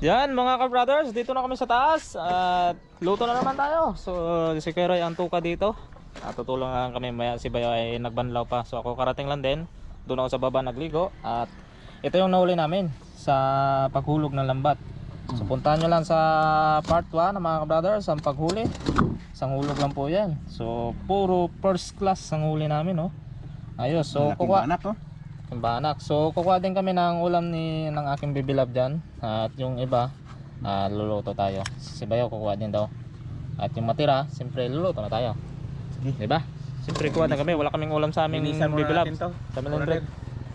Yan mga ka-brothers, dito na kami sa taas at luto na naman tayo. So si Keroy ang tuka dito. Tutulong lang kami, maya si Bayo ay nagbanlaw pa. So ako karating lang din. Doon ako sa baba nagligo. At ito yung nahuli namin sa paghulog ng lambat. So puntahan nyo lang sa part 1 ng mga ka-brothers ang paghuli. Isang hulog lang po yan. So puro first class ang huli namin, no? Ayos, so kukuha banak. So kukuha din kami ng ulam ng aking bibilab dyan. At yung iba luluto tayo. Si Bayo kukuha din daw. At yung matira, siyempre luluto na tayo. Diba? Siyempre kuha na kami. Wala kaming ulam sa aming bibilab sa Melendred.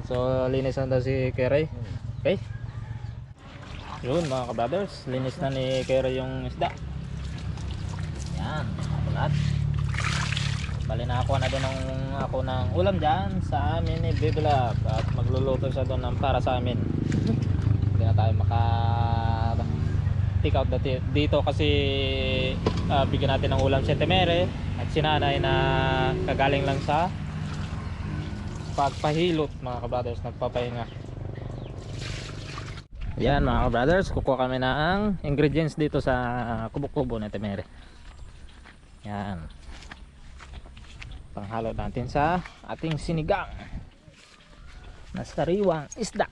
So linisan daw si Keroy. Okay. Yun mga ka-brothers, linis na ni Keroy yung isda. Yan, lahat. Bali na ako na din ako ng ulam dyan sa amin ni Bibilab. At magluluto siya doon ng para sa amin. Hindi na tayo maka take out dito kasi bigyan natin ng ulam si Temere at si Nanay na kagaling lang sa pagpahilot mga ka-brothers, nagpapahinga. Yan mga ka-brothers, kukuha kami ng ingredients dito sa kubo-kubo ni Temere. Yan, panghalo natin sa ating sinigang na sariwang isda.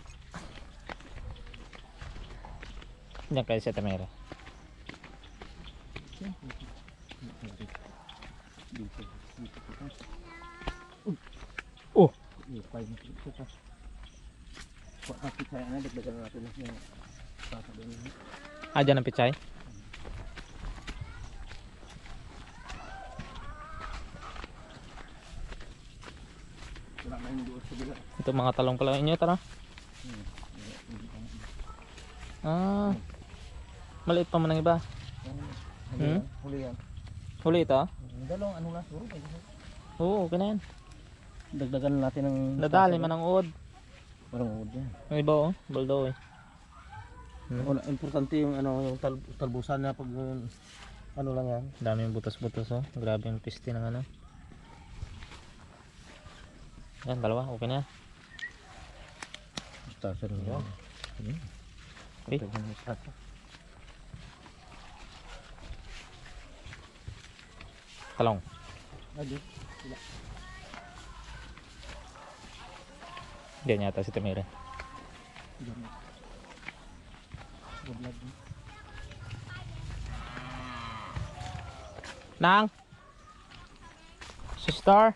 Diyan kayo sa Temere. Oh, dyan ang pichay. Ito mga talong pala inyo, tara. Maliit pa man ang iba. Huli yan. Huli ito? Dalawang ano lang. Oo, okay na yan. Dagdagan natin ng... Nadali man ang uod. Parang uod yan. Yung iba oh, baldo eh. Wala, importante yung ano, yung talbusan na pag ano lang yan. Dami yung butas-butas oh. Grabe yung piste ng ano. Yan, dalawa, okay na. Mustasa rin yan. Okay. Talong. Diyan yata si Temere. Nang sister,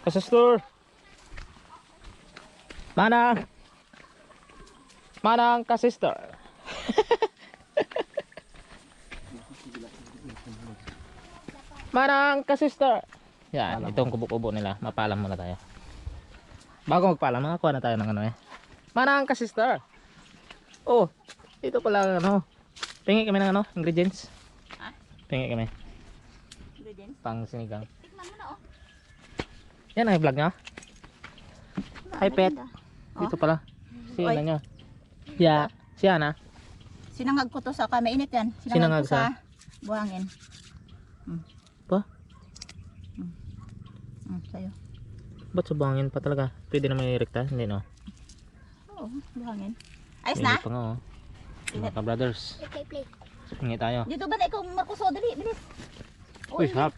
sister, Manang ka sister. Manang ka sister. Yan, itong kubo-kubo nila. Mapalam muna tayo. Bago magpalam, makakuha na tayo ng ano eh. Manang ka sister. Oh, ito pala ano. Pingi kami ng ano, ingredients. Ha? Pingi kami. Ingredients? Pang sinigang. Tikman mo na oh. Yan ang vlog nyo. Hi pet. Oh. Dito pala. Si ano nyo. Yeah. Si Ana. Sinangag ko to sa mainit yan. Sinangag ko sa buhangin. Pa? Sa'yo. Ba't sa buhangin pa talaga? Pwede na may rekta? Hindi no? Oo, buhangin. Ayos na? Pingi pa nga oh. Mga ka-brothers. Play. Pingi tayo. Dito ba na ikaw Marcos? Dali, bilis. Uy, sarap.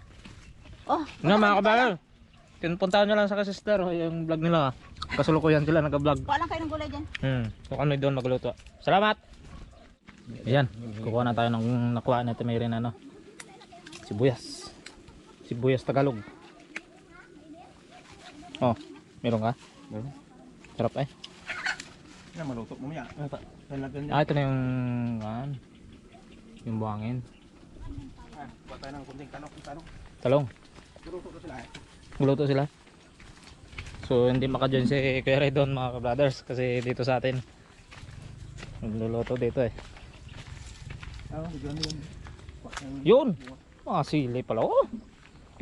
Oh, Nga mga ka-brothers. Puntahan nyo lang sa ka-sister yung vlog nila. Kasulukuyan sila nag-vlog. kuha lang kayo ng gulay dyan. Kung ano doon magluto. Salamat. Ayan, kukuha na tayo ng nakuha na Temere na ano. Sibuyas. Sibuyas Tagalog. Oh, meron ka? Meron. Sarap eh. Yan, maluto mo yan. Ito na yung buhangin. Kuha tayo ng kunting tanong. Talong. Maluto ko sila eh. Magluto sila. So hindi maka-join si Kuya Ray doon mga ka-brothers kasi dito sa atin magluluto dito eh. Yun! Mga sili pala oh.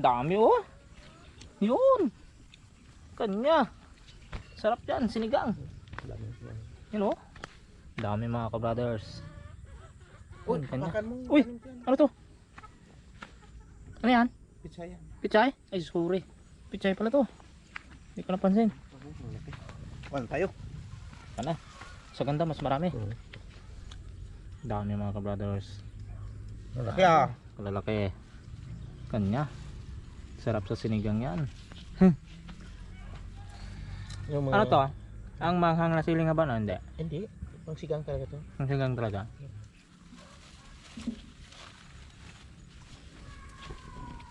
Dami oh. Yun! Kanya. Sarap yan, sinigang. Yun oh. Dami mga ka-brothers. Uy, kanya. mo. Uy! Ano to? Ano yan? Pizza yan. Pichay? Ay sorry. Pichay pala to. Hindi ko napansin. Wala tayo. Kana. Sa ganda mas marami. Oo. Dami mga ka-brothers. Malaki ah. Kalalaki. Kanya. Sarap sa sinigang yan. Yung Ano to? Ang manghang na siling ba? No, hindi. Hindi. Pang sigang talaga to. Ang sinigang talaga.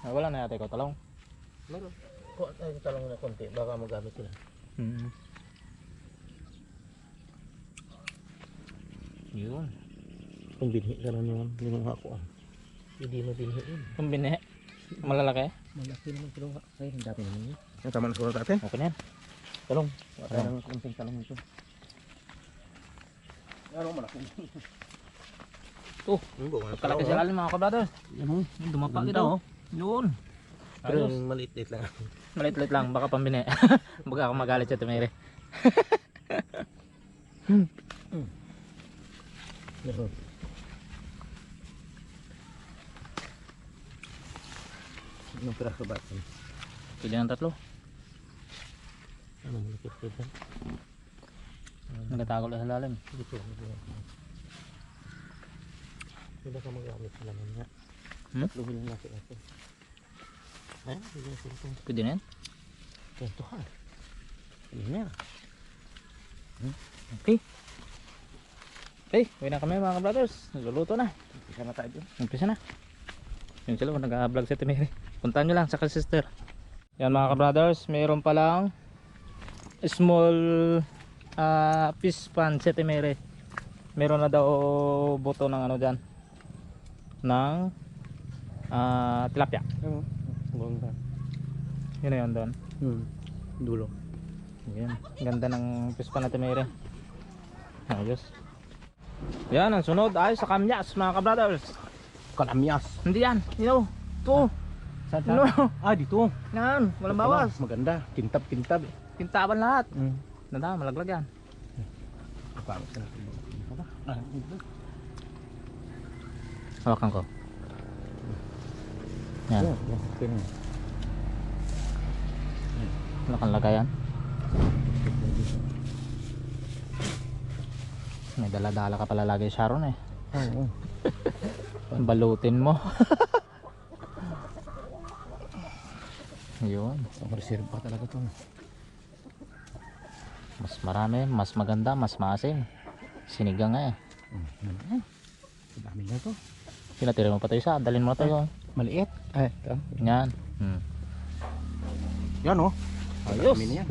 Wala na yata ikaw talong. Meron. Kuha tayo ng talong na konti. Baka magamit sila. Yun. Kung binhi ka lang yun. Yung mga ako ah. Hindi mo binhiin. Kung bine. Malalaki. Malaki naman talong. Ay, ang dami naman yun. Yung tama na siguro natin. Okay na yan. Talong. Kuha tayo ng konting talong ito. Ano malaki? Oh, kalaki sa lalim mga ka-brothers. Yan o. Dumapa Ganda, kita oh. oh. Yun. Pero Ayos. yung maliit-liit lang. Malit-lit lang, baka pambine. Baka ako magalit sa tumere. Meron. Anong piraso ba ito? Pili ng tatlo. Ano malaki ito dyan? Nagatago lang sa lalim. Dito. Hindi ka magamit sa laman nga. Tatluhin lang natin ito. Ayan, hindi na ito. Pwede na yan. Ito ha. Hindi na. Okay. Okay, uwi na kami mga brothers. Nagluluto na. Isa na tayo dun. Umpisa na. Yun sila, nag-vlog sa Timiri. Puntahan nyo lang sa sister. Yan mga ka-brothers, mayroon palang small fish pan sa Timiri. Meron na daw buto ng ano dyan. Ng tilapia. Oo. Ganda. Yun na yun doon. Dulo. Yan. Ganda ng fish pan na Timiri. Ayos. Yan, ang sunod ay sa kamyas mga ka-brothers. Kalamyas. Hindi yan, you know. Ito. Saan? No. Ah, dito. Yan, walang bawas. Maganda. Kintab-kintab eh. Kintaban lahat. Nanda, malaglag yan. Paano sa natin? Ah, Hawakan ko. Yan. Okay na. Lakan lagay yan. May dala-dala ka pala lagi Sharon eh. Oo. Balutin mo. Yun. Ang reserve pa talaga to. Mas marami, mas maganda, mas maasim. Sinigang nga eh. Ang dami na to. Pinatira mo pa tayo isa. Dalhin mo na tayo. Maliit. Ay, ito. Yan. Yan oh. Ayos. Dami na yan.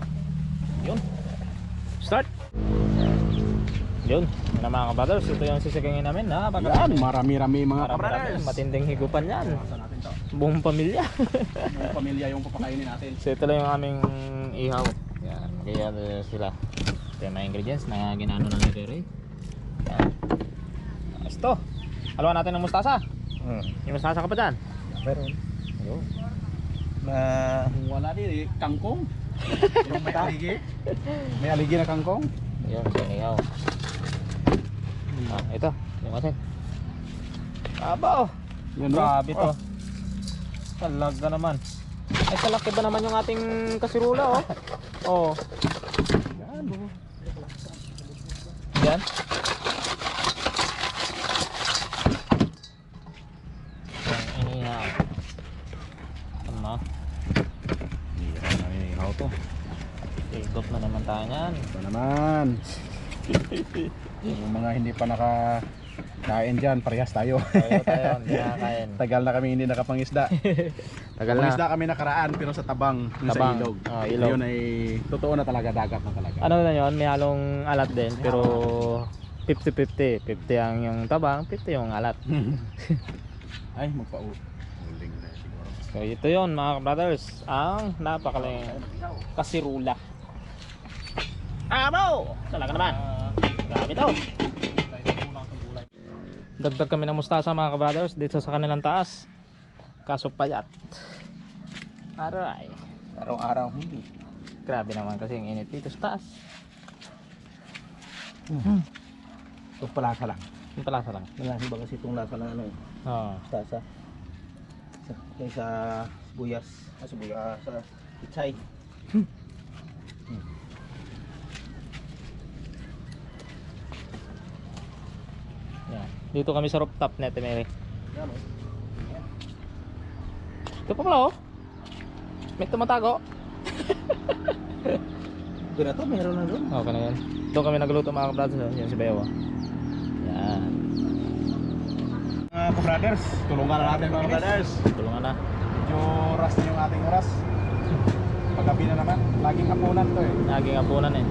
Yun. Start. Yun. Yun na mga kabrothers. Ito yung sisigangin namin. Yan, marami-rami mga Marami-rami. kabrothers. Matinding higupan yan. Saan natin to? Buong pamilya. Yung pamilya yung papakainin natin. So ito lang yung aming ihaw. Yan. Kaya sila. Ito yung mga ingredients na ginano ng Ray. Yan. Ito. Haluan natin ng mustasa. Yung mustasa ka pa dyan. Meron. Ayun. Na wala din kangkong. Yung may aligi. May aligi na kangkong. Ayun. Ito yung ihaw. Ito. Yung asin. Aba oh. Yan Grabe to. Talaga naman. Ay salaki ba naman yung ating kasirula oh. Oh. Yan. Yan. Ang inihaw. Ano? Hindi namin inihaw to. Ikot na naman tayo yan. Ito naman. Yung mga hindi pa nakakain dyan, parehas tayo. Tayo, hindi nakakain. Tagal na kami hindi nakapangisda. Tagal na. Pangisda kami nakaraan pero sa tabang, yung sa Tabang. ilog. Oh, ilog. Yun ay totoo na talaga, dagat na talaga. Ano na yun? May halong alat din. Pero 50-50. 50 ang yung tabang, 50 yung alat. Ay, magpa-uling na siguro. So ito yun mga brothers. Ang napakaling kasirula. Amo! Talaga naman. Grabe to. Dagdag kami ng mustasa mga kabrothers dito sa kanilang taas. Kaso payat. Aray. Araw-araw hindi. Grabe naman kasi ang init dito sa taas. Ito palasa lang. Yung palasa lang. Malasa ba kasi itong lasa ng ano eh. Oo. Stasa. Sa buyas. Sa buyas. Sa itsay. Dito kami sa rooftop na Ate Mary. Yan, oh. Ito pa pala oh. May tumatago. Doon na to, meron na doon. Okay na yan. Doon kami nagluto mga kabrothers. Yan si Bayaw. Yan. Mga kabrothers, tulungan na natin mga brothers. Tulungan na. Medyo oras na yung ating oras. Paggabi na naman, laging hapunan to eh. Naging apunan eh.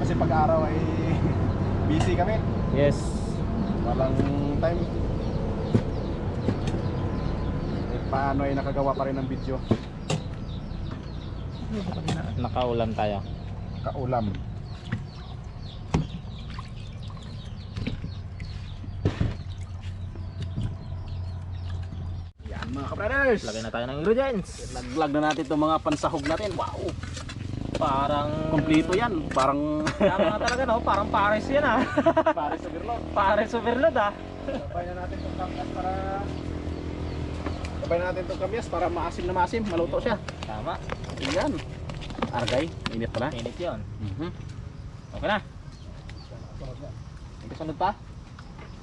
Kasi pag araw ay busy kami. Yes. Walang time. Eh, paano ay nakagawa pa rin ng video. Nakaulam tayo. Kaulam. Yan mga kabrothers. Lagay na tayo ng ingredients. Laglag na natin itong mga pansahog natin. Wow! Parang Kompleto yan. Parang tama nga talaga no, parang pares yan ah. pare sa birlog. Pares overload ah. Sabay na natin itong kamyas para maasim na maasim. Maluto siya. Tama. Yan. Argay. Init pala. Init yun. Okay na. May sunod pa?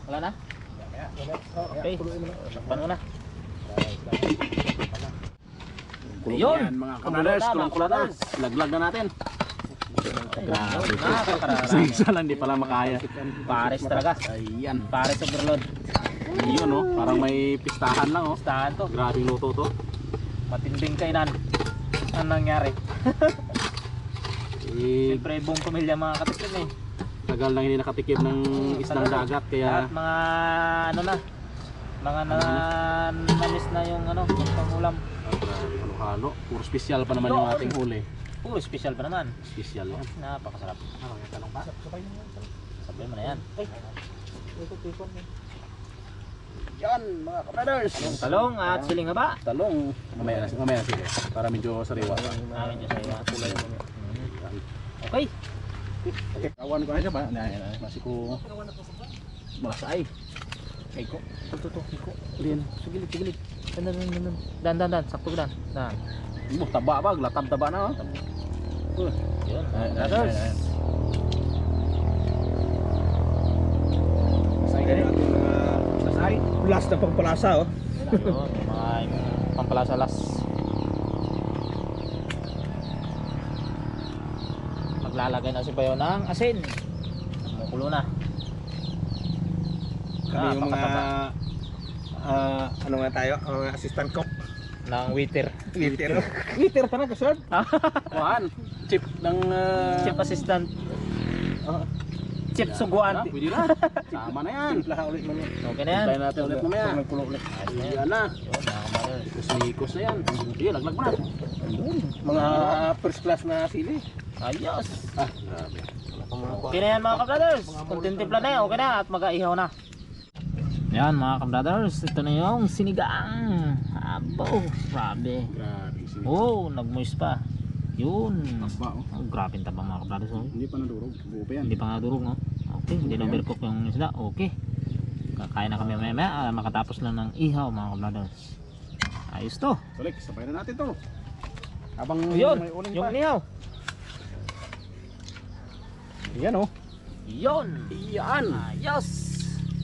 Wala na? Okay. Takpan mo na. Kulong Yun. yan mga kabrothers. Kulong-kulong na. Laglag na natin. Grabe. Nakakararami. Isa lang di pala makaya. Pares talaga. Ayan. Pares overload. Yun oh. Parang may pistahan lang oh. Gustahan to. Grabing luto to. Matinding kainan. Ano nangyari? Eh, Siyempre buong pamilya mga katikim eh. tagal lang hindi nakatikim ng isdang dagat kaya Lahat mga ano na. Mga namis na yung ano, pangulam. halo-halo. Puro special pa naman yung ating huli. Puro special pa naman. Special yan. Napakasarap. Sabay mo na yan. Yan mga kabrothers. Talong at siling haba. Talong. Mamaya na sige. Para medyo sariwa. Namin dyan sa iyo. Okay. Kawan ko na siya ba? Masih ko malasay. Iko. Ito. Hiko. Ulihin. Sigilid. Dan. Sakto dan. Dan. Mo taba ba? Latab taba na oh. Yun. Brothers. Say ka natin mga sasay. Plus na pagpalasa oh. Yun. Mga pampalasalas. Maglalagay na si Bayo ng asin. Kumukulo na. Kami yung mga ano nga tayo? Mga assistant cook. Ng waiter. Waiter ka na ka sir? Kuhan. Chip ng Chef assistant. Chef suguan. Pwede na. Tama na yan. Lahat ulit mamaya. Okay na yan. Tayo natin ulit mamaya. Ayos na yan. Yan na. Yun, mga kamarol. Ikos na yan. Sige, laglag mo na. Mga first class na sili. Ayos. Grabe. Okay na yan mga kabrothers. Kontentimpla na yan. Okay na at mag-aihaw na. Yan mga kabrothers. Ito na yung sinigang. Abo. Grabe. Grabe. Sili. Oh, nag-moist pa. Yun. Taba oh. Oh, grabe ang taba mga kabrothers. Oh. Hindi pa nadurog. Buo pa yan. Hindi pa nga durog no. Okay, hindi na overcook yung isda. Okay. Kakain na kami maya makatapos na ng ihaw mga kabrothers. Ayos to. Balik, sabay na natin to. Habang Yun, may uling yung pa. ihaw. Yan oh. Yun. Yan. Ayos.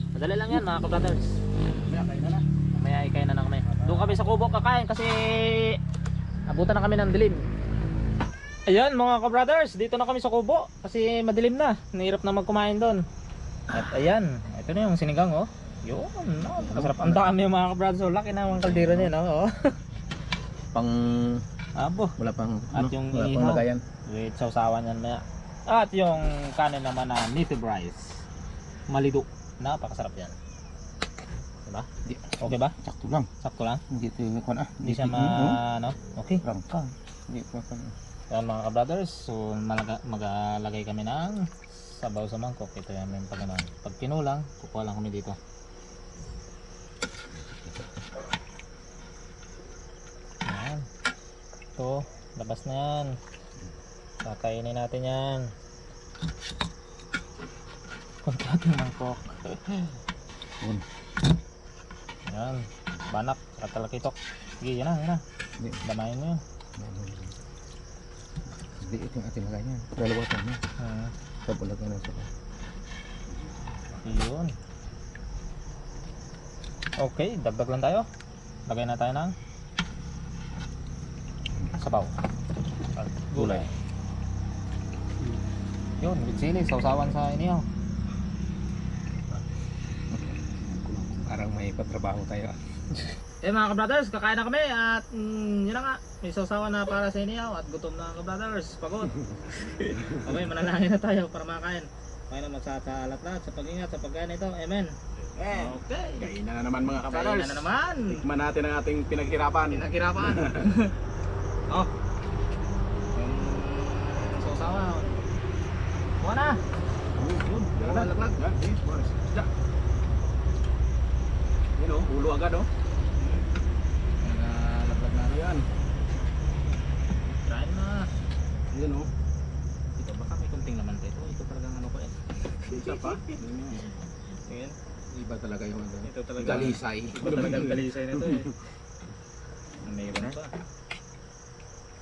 Madali lang yan mga kabrothers. Mamaya kain na na. Mamaya ikain na kami. Doon kami sa kubo kakain kasi abutan na kami ng dilim. Ayan mga kabrothers, dito na kami sa kubo kasi madilim na. Nahirap na magkumain doon. At ayan, ito na yung sinigang oh. Yun, napakasarap. Ang dami yung mga kabrothers. Oh, laki na ang kaldero niya no. Oh. Pang Abo. wala pang At yung wala pang ihaw. lagayan. With sausawan yan maya. At yung kanin naman na native rice. Malido. Napakasarap yan. Diba? Okay ba? Sakto lang. Sakto lang. Hindi ito yung kwan ah. Hindi siya ano? Okay. Rangka. Hindi ko kwan. Yan mga kabrothers, so magalagay kami ng sabaw sa mangkok. Ito yan yung pag, pag kinulang, kukuha lang kami dito. Yan. Ito, labas na yan. Kakainin natin yan. Kontrata yung mangkok. Yan, banak, katalakitok. Sige, yan na. Damayin mo yun. Hindi ito yung ating lagayan. Dalawa ito na. Sa bulagyan na siya. Yun. Okay, dagdag lang tayo. Lagay na tayo ng sabaw. At gulay. Yun, with sili, sausawan sa inihaw. Parang may patrabaho tayo. Eh mga ka-brothers, kakain na kami at yun na nga, may sausawan na para sa inihaw at gutom na ka-brothers, pagod. Okay, manalangin na tayo para makain. Kaya naman sa alat lahat, sa pag-ingat, sa pagkain ito, amen. Okay. Kainan na naman mga Kainan kabrothers. na naman. Tikman natin ang ating pinaghirapan. Pinaghirapan. Oh. Yung sausawan. Kuha na. Yun, lalaglag. Yan o, ulo agad o. Nalaglag na. Ayan. Try na. Yan o. Ito baka may kunting laman ito. Ito talagang ano ko eh. Isa pa. Tingin. Iba talaga yung ano. Ito talaga. Dalisay. Iba talaga ang dalisay nito eh. Mayroon pa.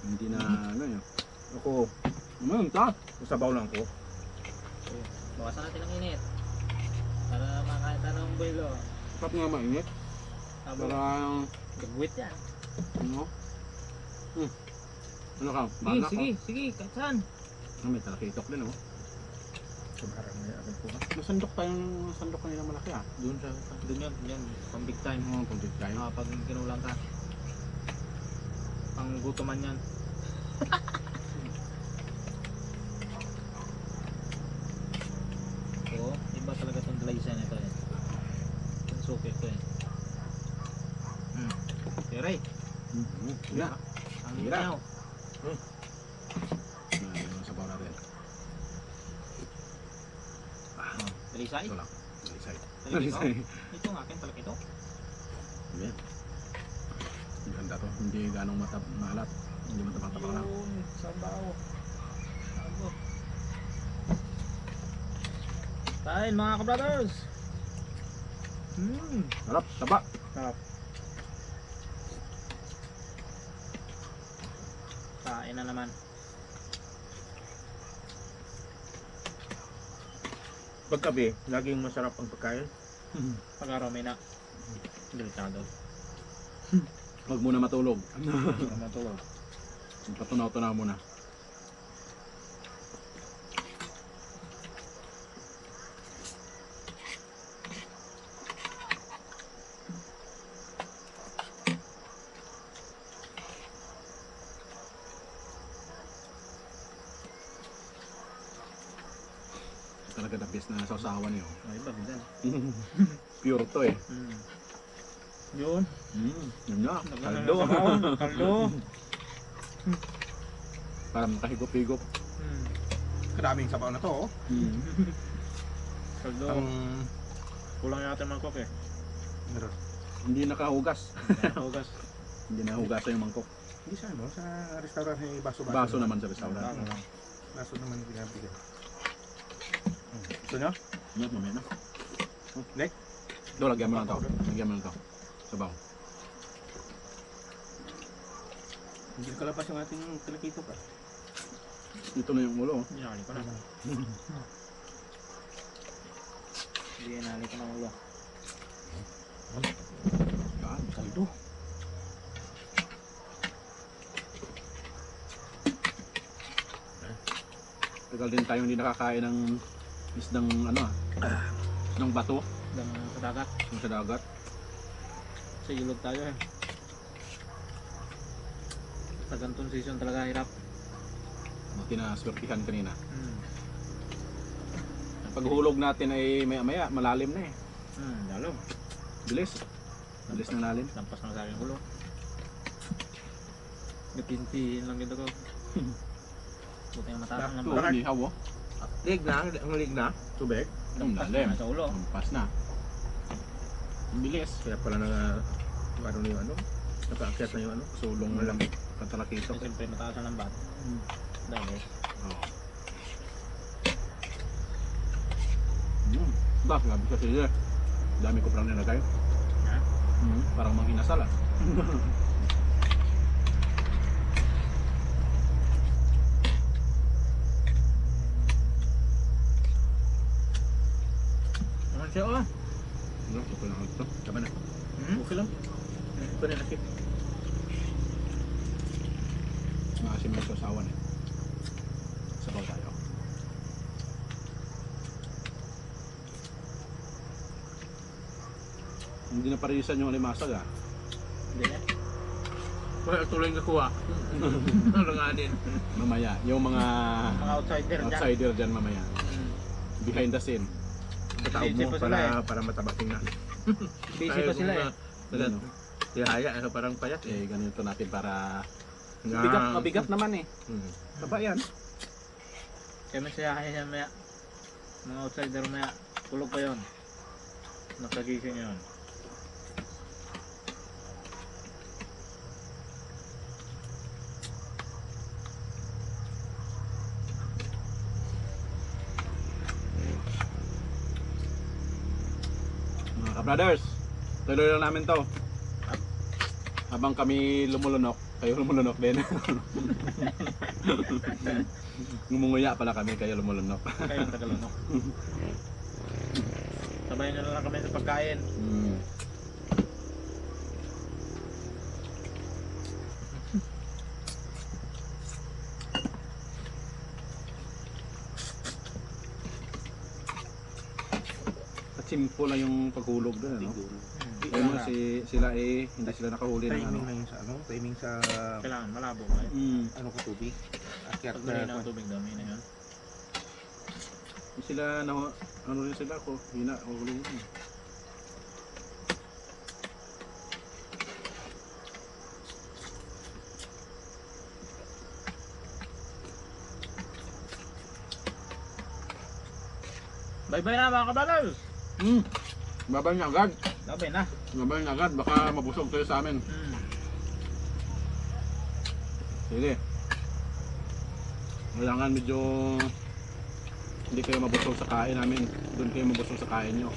Hindi na ano yun. Ako. Ta. Sabaw lang ko. Bawasan natin ang init. Para makain tayo ng buwelo. Sarap nga mainit. Parang gagwit yan. ano? Ano ka? Sige, Banak sige, sige, kahit saan. May talakitok din o. Sobrang na yan po. Nasandok tayong sandok kanina malaki ah. Doon yun, yan, pang big time. Pang big time. Pag kinulang ka. Pang gutoman yan. Oo, iba talaga itong dalisay nito eh. Ang sukit ko eh. Tiray. Yeah. Ang Tira. inaw. Yung sabaw natin. Dalisay? Ito lang. Dalisay. Dalisay. Ito nga, akin talaga ito. Yan. Ganda to. Hindi ganong maalat. Hindi matabang-tabang lang. Yun, sabaw. Sabaw. Kain mga ka-brothers. Sarap. Taba. Sarap. Kain na naman. Paggabi, laging masarap ang pagkain. Pag-araw may na. Delikado. Huwag muna matulog. Naman to. Patunaw-tunaw muna. Talaga the best na sausawan niyo. Ay, bago dyan. Pure to eh. Yun. Yun na. Kaldo. Kaldo. Parang kahigop-higop. Karaming sabaw na to, oh. Kaldo. Kulang yung ating mangkok eh. Meron. Hindi nakahugas. Hugas. Hindi nahugasan yung mangkok. Hindi sa ano, sa restaurant may baso-baso. Baso naman sa restaurant. Baso naman pinapigyan. Gusto nyo? Yan, mamaya na. Next? Do, lagyan mo lang to. Lagyan mo lang to. Sabaw. Hindi kalabas yung ating talakito ka. Ito na yung ulo. Hinali ko na. Hindi, hinali ko ng ulo. Yan, kaldo. Tagal din tayo hindi nakakain ng isdang ano ng bato Lang sa dagat. yung sa dagat. Sa ilog tayo eh. Sa ganitong season talaga hirap. Buti na swertihan kanina. Ang paghulog natin ay maya-maya malalim na eh. Lalo. Bilis. Bilis na lalim. Lampas na sa aking ulo. Napintihin lang dito ko. Buti yung mataas ng Ito, lihaw oh. Lig na, ang lig na. Tubig. Ang lalim. Sa ulo. Lampas na. Ang bilis. Kaya pala na ano na yung ano. Nakaakyat na yung ano. Sulong na lang. Katalakito. So, siyempre mataas na ng bat. Dahil Oh. Bah, grabe ka sila. Dami ko parang nilagay. Ha? Parang manginasal ah. Naman siya oh. Ano? Ito lang ito. Tama na. Okay lang. Ito na nakit. Maasim na sa asawan eh. Sabaw tayo. Hindi na parisan yung alimasag ah. Hindi na. Wala tuloy nakuha. Ano nga din. Mamaya, yung mga Mga outsider dyan. outsider dyan mamaya. Behind the scene. Kataob Busy mo pa sila para mataba tingnan. Busy pa sila eh. Ano? Tihaya, parang payat eh. Eh, ganito natin para... Mabigat naman eh. Taba yan. Kaya masiyahin yan maya. Mga outsider maya. Tulog pa yun. Nakagising yun. Mga ka-brothers, tuloy lang namin to. Habang kami lumulunok, kayo lumulunok din. Ngumunguya pala kami, kayo lumulunok. Kayo ang tagalunok. Sabayan nyo na lang kami sa pagkain. At simple lang yung paghulog doon, ano? Kaya mo sila eh, hindi sila nakahuli ng ano. Timing lang yung sa ano, timing sa Kailangan malabo ba eh. ano ka tubig. Akyat Pag mahina ang tubig dami na yun. Sila na ano rin sila ko, hina huli yun. Bye-bye na mga kabrothers! Babay niya agad. Bye-bye na. Babay niya agad, baka mabusog kayo sa amin. Sige. Kailangan medyo hindi kayo mabusog sa kain namin. Doon kayo mabusog sa kain nyo.